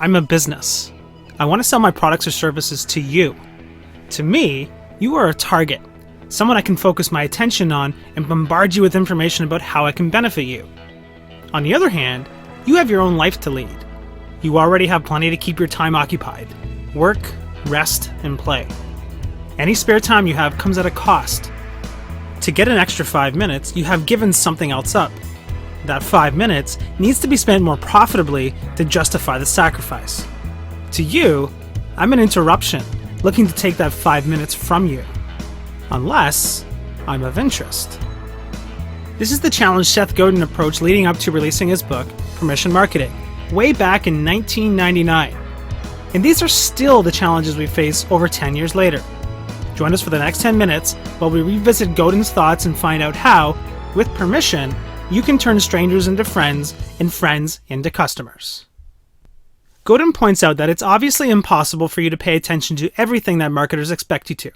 I'm a business. I want to sell my products or services to you. To me, you are a target, someone I can focus my attention on and bombard you with information about how I can benefit you. On the other hand, you have your own life to lead. You already have plenty to keep your time occupied. Work, rest, and play. Any spare time you have comes at a cost. To get an extra 5 minutes, you have given something else up. That 5 minutes needs to be spent more profitably to justify the sacrifice. To you, I'm an interruption, looking to take that 5 minutes from you. Unless I'm of interest. This is the challenge Seth Godin approached leading up to releasing his book, Permission Marketing, way back in 1999. And these are still the challenges we face over 10 years later. Join us for the next 10 minutes while we revisit Godin's thoughts and find out how, with permission, you can turn strangers into friends and friends into customers. Godin points out that it's obviously impossible for you to pay attention to everything that marketers expect you to.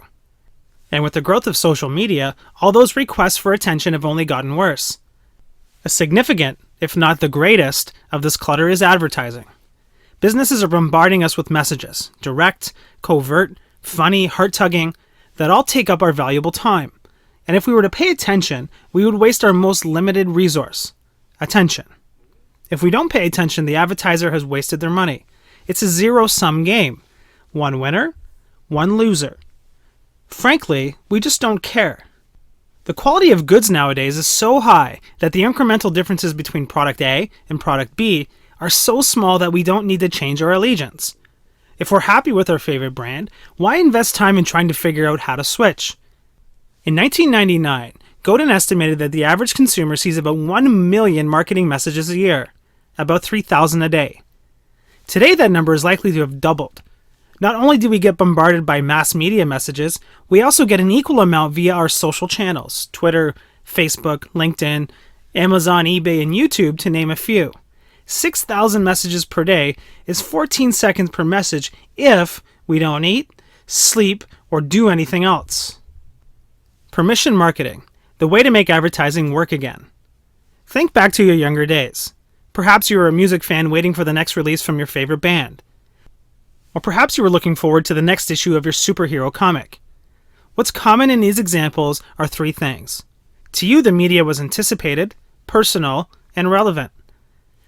And with the growth of social media, all those requests for attention have only gotten worse. A significant, if not the greatest, of this clutter is advertising. Businesses are bombarding us with messages, direct, covert, funny, heart-tugging, that all take up our valuable time. And if we were to pay attention, we would waste our most limited resource, attention. If we don't pay attention, the advertiser has wasted their money. It's a zero-sum game. One winner, one loser. Frankly, we just don't care. The quality of goods nowadays is so high that the incremental differences between product A and product B are so small that we don't need to change our allegiance. If we're happy with our favorite brand, why invest time in trying to figure out how to switch? In 1999, Godin estimated that the average consumer sees about 1 million marketing messages a year, about 3,000 a day. Today, that number is likely to have doubled. Not only do we get bombarded by mass media messages, we also get an equal amount via our social channels, Twitter, Facebook, LinkedIn, Amazon, eBay, and YouTube, to name a few. 6,000 messages per day is 14 seconds per message if we don't eat, sleep, or do anything else. Permission marketing, the way to make advertising work again. Think back to your younger days. Perhaps you were a music fan waiting for the next release from your favorite band. Or perhaps you were looking forward to the next issue of your superhero comic. What's common in these examples are three things. To you, the media was anticipated, personal, and relevant.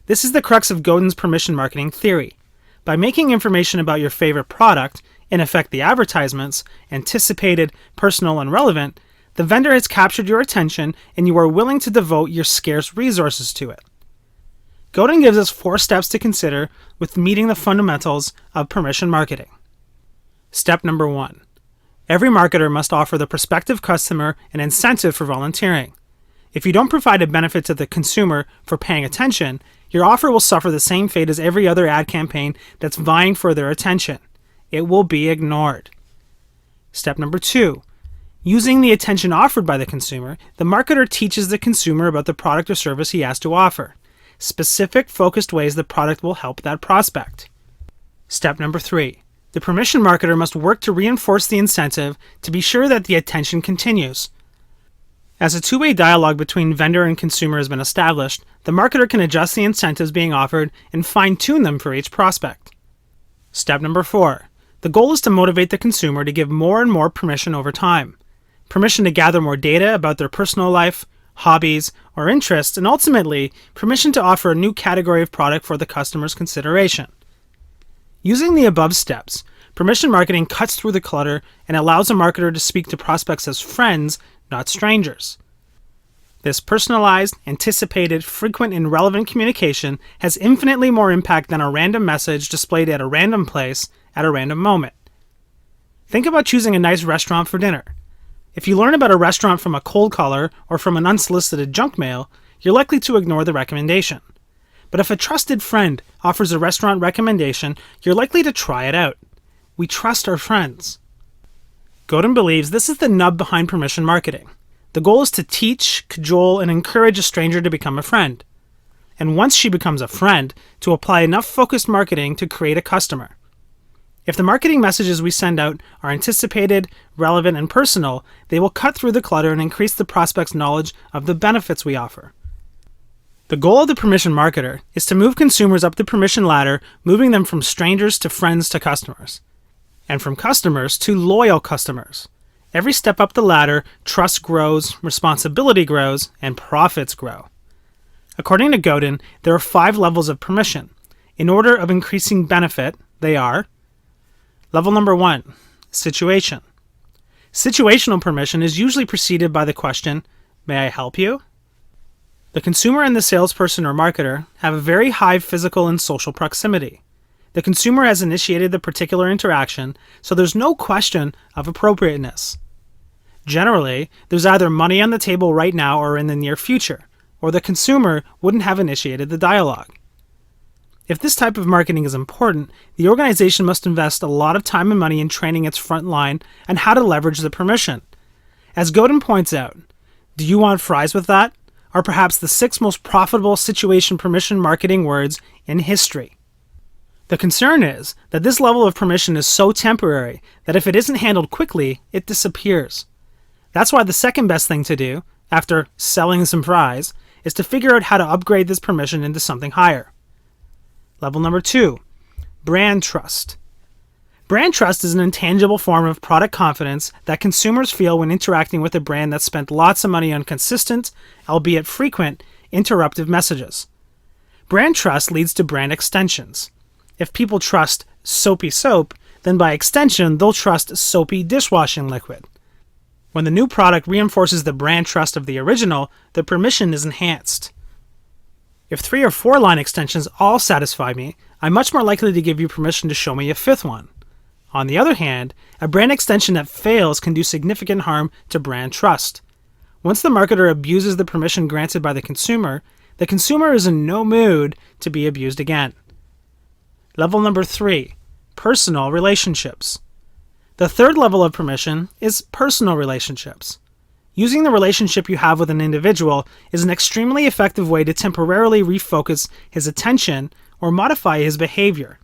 This is the crux of Godin's permission marketing theory. By making information about your favorite product, in effect the advertisements, anticipated, personal, and relevant, the vendor has captured your attention and you are willing to devote your scarce resources to it. Godin gives us 4 steps to consider with meeting the fundamentals of permission marketing. Step number 1. Every marketer must offer the prospective customer an incentive for volunteering. If you don't provide a benefit to the consumer for paying attention, your offer will suffer the same fate as every other ad campaign that's vying for their attention. It will be ignored. Step number 2. Using the attention offered by the consumer, the marketer teaches the consumer about the product or service he has to offer. Specific, focused ways the product will help that prospect. Step number 3. The permission marketer must work to reinforce the incentive to be sure that the attention continues. As a two-way dialogue between vendor and consumer has been established, the marketer can adjust the incentives being offered and fine-tune them for each prospect. Step number 4. The goal is to motivate the consumer to give more and more permission over time. Permission to gather more data about their personal life, hobbies, or interests, and ultimately, permission to offer a new category of product for the customer's consideration. Using the above steps, permission marketing cuts through the clutter and allows a marketer to speak to prospects as friends, not strangers. This personalized, anticipated, frequent, and relevant communication has infinitely more impact than a random message displayed at a random place at a random moment. Think about choosing a nice restaurant for dinner. If you learn about a restaurant from a cold caller or from an unsolicited junk mail, you're likely to ignore the recommendation. But if a trusted friend offers a restaurant recommendation, you're likely to try it out. We trust our friends. Godin believes this is the nub behind permission marketing. The goal is to teach, cajole, and encourage a stranger to become a friend. And once she becomes a friend, to apply enough focused marketing to create a customer. If the marketing messages we send out are anticipated, relevant, and personal, they will cut through the clutter and increase the prospect's knowledge of the benefits we offer. The goal of the permission marketer is to move consumers up the permission ladder, moving them from strangers to friends to customers, and from customers to loyal customers. Every step up the ladder, trust grows, responsibility grows, and profits grow. According to Godin, there are 5 levels of permission. In order of increasing benefit, they are: level number 1, situation. Situational permission is usually preceded by the question, "May I help you?" The consumer and the salesperson or marketer have a very high physical and social proximity. The consumer has initiated the particular interaction, so there's no question of appropriateness. Generally, there's either money on the table right now or in the near future, or the consumer wouldn't have initiated the dialogue. If this type of marketing is important, the organization must invest a lot of time and money in training its front line on how to leverage the permission. As Godin points out, do you want fries with that? Are perhaps the 6 most profitable situation permission marketing words in history. The concern is that this level of permission is so temporary that if it isn't handled quickly, it disappears. That's why the second best thing to do, after selling some fries, is to figure out how to upgrade this permission into something higher. Level number 2, brand trust. Brand trust is an intangible form of product confidence that consumers feel when interacting with a brand that spent lots of money on consistent, albeit frequent, interruptive messages. Brand trust leads to brand extensions. If people trust soapy soap, then by extension, they'll trust soapy dishwashing liquid. When the new product reinforces the brand trust of the original, the permission is enhanced. If 3 or 4 line extensions all satisfy me, I'm much more likely to give you permission to show me a 5th one. On the other hand, a brand extension that fails can do significant harm to brand trust. Once the marketer abuses the permission granted by the consumer is in no mood to be abused again. Level number 3, personal relationships. The 3rd level of permission is personal relationships. Using the relationship you have with an individual is an extremely effective way to temporarily refocus his attention or modify his behavior.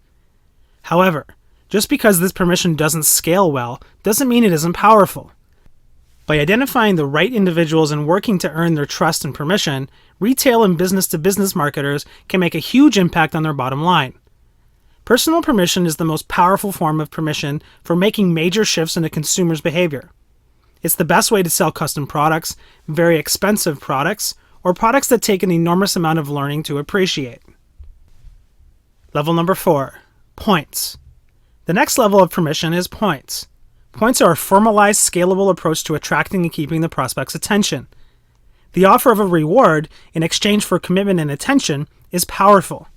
However, just because this permission doesn't scale well doesn't mean it isn't powerful. By identifying the right individuals and working to earn their trust and permission, retail and business-to-business marketers can make a huge impact on their bottom line. Personal permission is the most powerful form of permission for making major shifts in a consumer's behavior. It's the best way to sell custom products, very expensive products, or products that take an enormous amount of learning to appreciate. Level number 4, points. The next level of permission is points. Points are a formalized, scalable approach to attracting and keeping the prospect's attention. The offer of a reward in exchange for commitment and attention is powerful.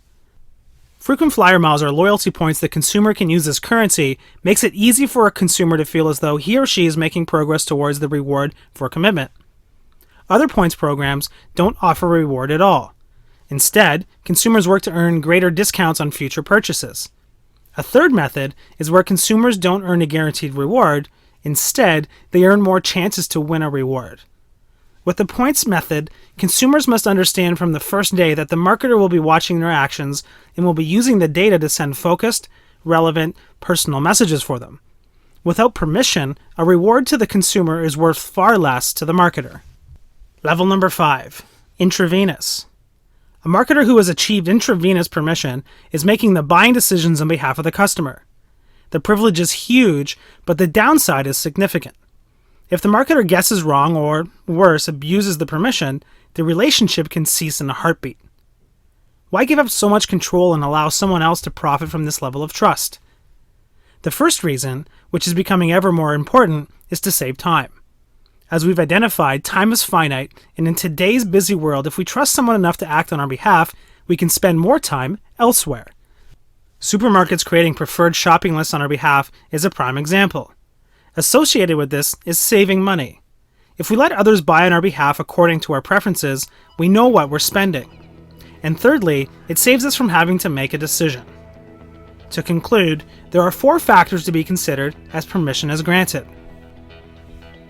Frequent flyer miles or loyalty points the consumer can use as currency makes it easy for a consumer to feel as though he or she is making progress towards the reward for commitment. Other points programs don't offer a reward at all. Instead, consumers work to earn greater discounts on future purchases. A third method is where consumers don't earn a guaranteed reward. Instead, they earn more chances to win a reward. With the points method, consumers must understand from the first day that the marketer will be watching their actions and will be using the data to send focused, relevant, personal messages for them. Without permission, a reward to the consumer is worth far less to the marketer. Level number 5, Intravenous. A marketer who has achieved intravenous permission is making the buying decisions on behalf of the customer. The privilege is huge, but the downside is significant. If the marketer guesses wrong or, worse, abuses the permission, the relationship can cease in a heartbeat. Why give up so much control and allow someone else to profit from this level of trust? The first reason, which is becoming ever more important, is to save time. As we've identified, time is finite, and in today's busy world, if we trust someone enough to act on our behalf, we can spend more time elsewhere. Supermarkets creating preferred shopping lists on our behalf is a prime example. Associated with this is saving money. If we let others buy on our behalf according to our preferences, we know what we're spending. And thirdly, it saves us from having to make a decision. To conclude, there are 4 factors to be considered as permission is granted.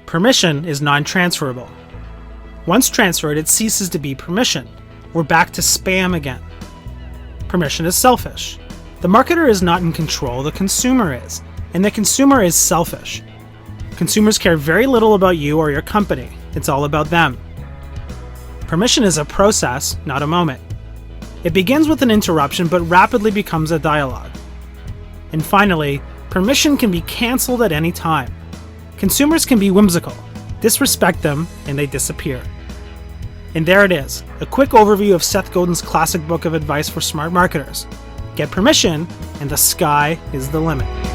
Permission is non-transferable. Once transferred, it ceases to be permission. We're back to spam again. Permission is selfish. The marketer is not in control, the consumer is, and the consumer is selfish. Consumers care very little about you or your company. It's all about them. Permission is a process, not a moment. It begins with an interruption but rapidly becomes a dialogue. And finally, permission can be cancelled at any time. Consumers can be whimsical, disrespect them, and they disappear. And there it is, a quick overview of Seth Godin's classic book of advice for smart marketers. Get permission, and the sky is the limit.